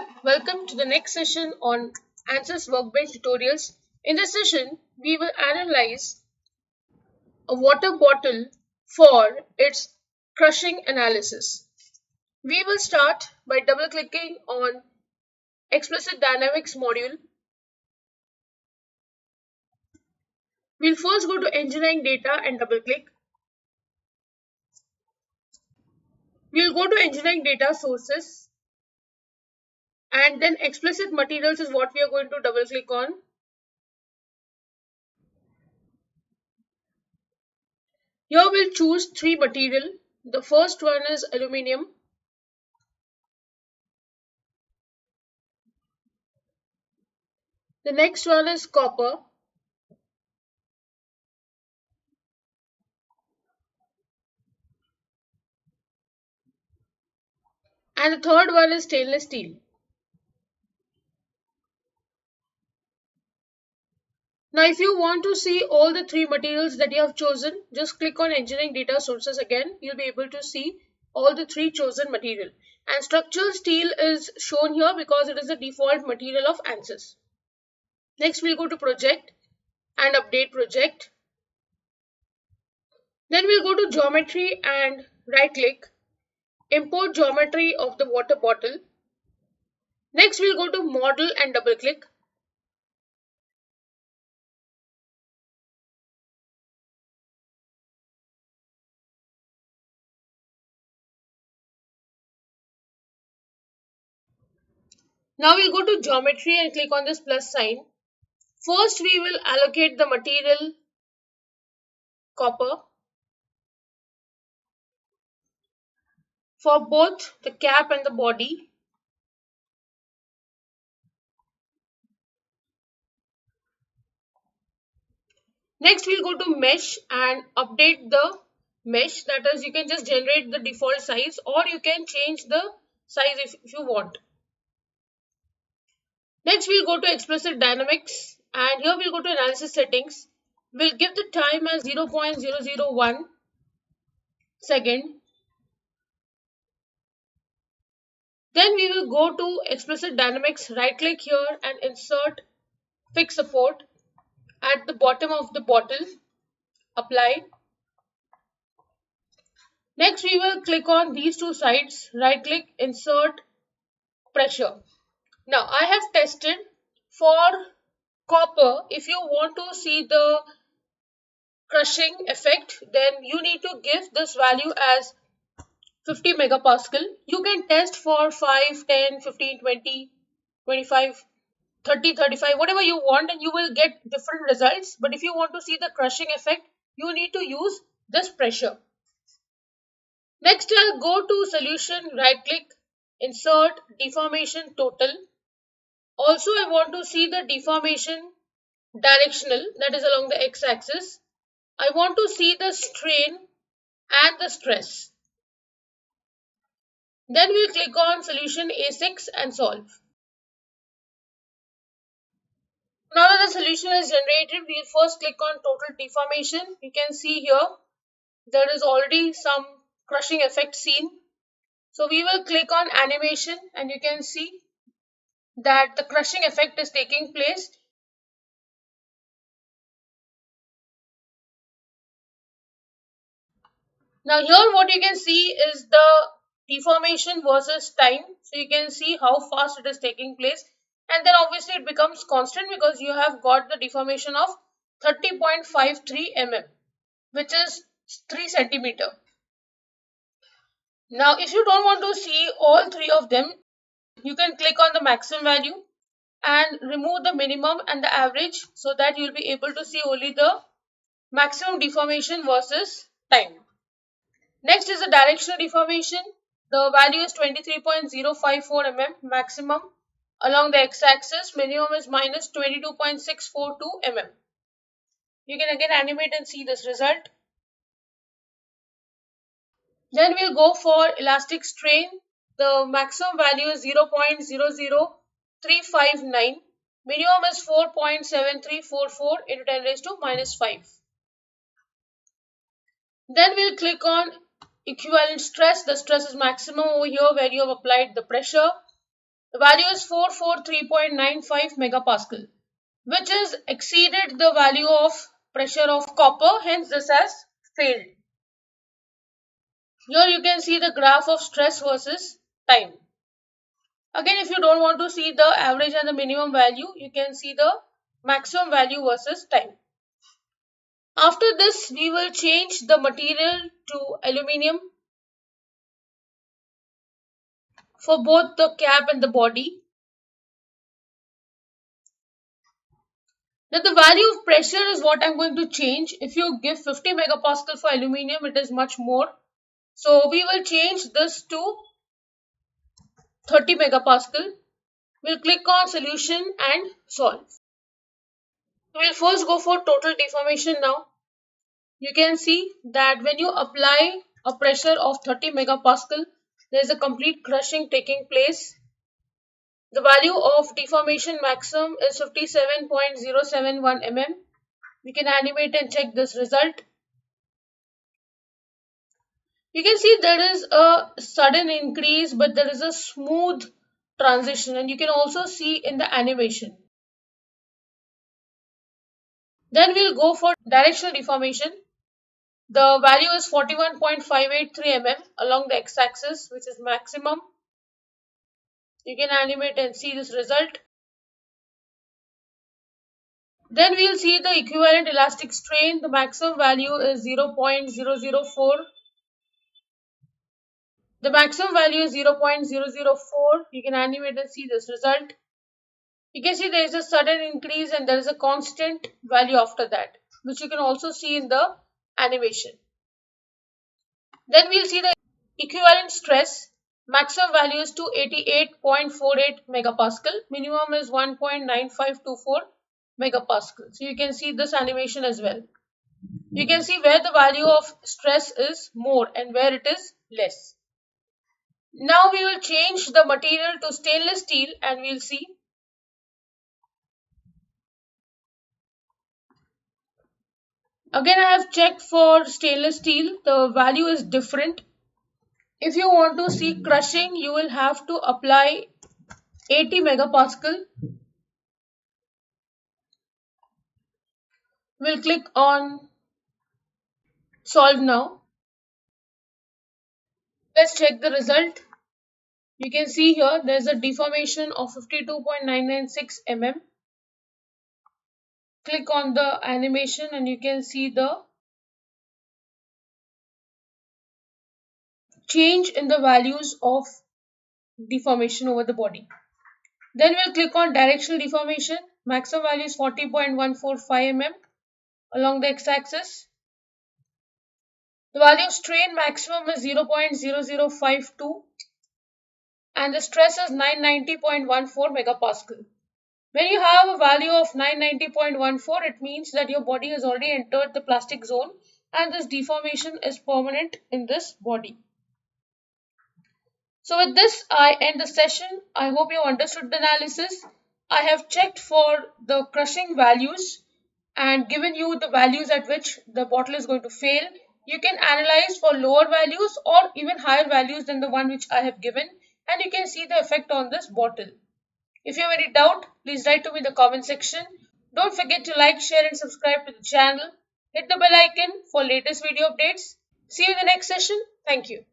everyone, welcome to the next session on Answers Workbench tutorials. In this session, we will analyze a water bottle for its crushing analysis. We will start by double clicking on Explicit Dynamics module. We'll first go to Engineering Data and double click. We'll go to Engineering Data Sources and then Explicit Materials is what we are going to double click on. Here we'll choose three material. The first one is aluminium. The next one is copper. And the third one is stainless steel. Now if you want to see all the three materials that you have chosen, just click on Engineering Data Sources again. You'll be able to see all the three chosen material. And structural steel is shown here because it is the default material of ANSYS. Next we'll go to Project and Update Project. Then we'll go to Geometry and right click. Import geometry of the water bottle. Next we'll go to Model and double click. Now we'll go to Geometry and click on this plus sign. First we will allocate the material copper for both the cap and the body. Next we'll go to mesh and update the mesh, that is you can just generate the default size or you can change the size if you want. Next we'll go to Explicit Dynamics and here we'll go to Analysis Settings. We'll give the time as 0.001 second. Then we will go to Explicit Dynamics, right click here and insert Fix Support at the bottom of the bottle. Apply. Next we will click on these two sides, right click, insert pressure. Now I have tested for copper. If you want to see the crushing effect, then you need to give this value as 50 megapascal. You can test for 5, 10, 15, 20, 25, 30, 35, whatever you want, and you will get different results. But if you want to see the crushing effect, you need to use this pressure. Next, I'll go to Solution, right click, insert deformation total. Also, I want to see the deformation directional, that is along the x-axis. I want to see the strain and the stress. Then we'll click on Solution A6 and solve. Now that the solution is generated, we'll first click on Total Deformation. You can see here there is already some crushing effect seen. So we will click on Animation and you can see that the crushing effect is taking place. Now here what you can see is the deformation versus time. So you can see how fast it is taking place, and then obviously it becomes constant because you have got the deformation of 30.53 mm, which is 3 centimeter. Now if you don't want to see all three of them, you can click on the maximum value and remove the minimum and the average so that you will be able to see only the maximum deformation versus time. Next is the directional deformation. The value is 23.054 mm maximum along the x-axis. Minimum is minus 22.642 mm. You can again animate and see this result. Then we'll go for elastic strain. The maximum value is 0.00359. Minimum is 4.7344 into 10 raised to minus 5. Then we'll click on equivalent stress. The stress is maximum over here where you have applied the pressure. The value is 443.95 megapascal, which is exceeded the value of pressure of copper, hence this has failed. Here you can see the graph of stress versus time. Again, if you don't want to see the average and the minimum value, you can see the maximum value versus time. After this, we will change the material to aluminium for both the cap and the body. Now the value of pressure is what I'm going to change. If you give 50 megapascal for aluminium, it is much more. So we will change this to 30 megapascal. We'll click on solution and solve. We'll first go for total deformation now. You can see that when you apply a pressure of 30 megapascal, there is a complete crushing taking place. The value of deformation maximum is 57.071 mm. We can animate and check this result. You can see there is a sudden increase, but there is a smooth transition, and you can also see in the animation. Then we'll go for directional deformation. The value is 41.583 mm along the x-axis, which is maximum. You can animate and see this result. Then we'll see the equivalent elastic strain. The maximum value is 0.004. The maximum value is 0.004. You can animate and see this result. You can see there is a sudden increase and there is a constant value after that, which you can also see in the animation. Then we'll see the equivalent stress. Maximum value is 288.48 megapascal. Minimum is 1.9524 megapascal. So you can see this animation as well. You can see where the value of stress is more and where it is less. Now we will change the material to stainless steel and we'll see. Again, I have checked for stainless steel. The value is different. If you want to see crushing, you will have to apply 80 megapascal. We'll click on solve now. Let's check the result. You can see here there's a deformation of 52.996 mm. Click on the animation and you can see the change in the values of deformation over the body. Then we'll click on directional deformation. Maximum value is 40.145 mm along the x-axis. The value of strain maximum is 0.0052 and the stress is 990.14 megapascal. When you have a value of 990.14, it means that your body has already entered the plastic zone and this deformation is permanent in this body. So with this, I end the session. I hope you understood the analysis. I have checked for the crushing values and given you the values at which the bottle is going to fail. You can analyze for lower values or even higher values than the one which I have given, and you can see the effect on this bottle. If you have any doubt, please write to me in the comment section. Don't forget to like, share and subscribe to the channel. Hit the bell icon for latest video updates. See you in the next session. Thank you.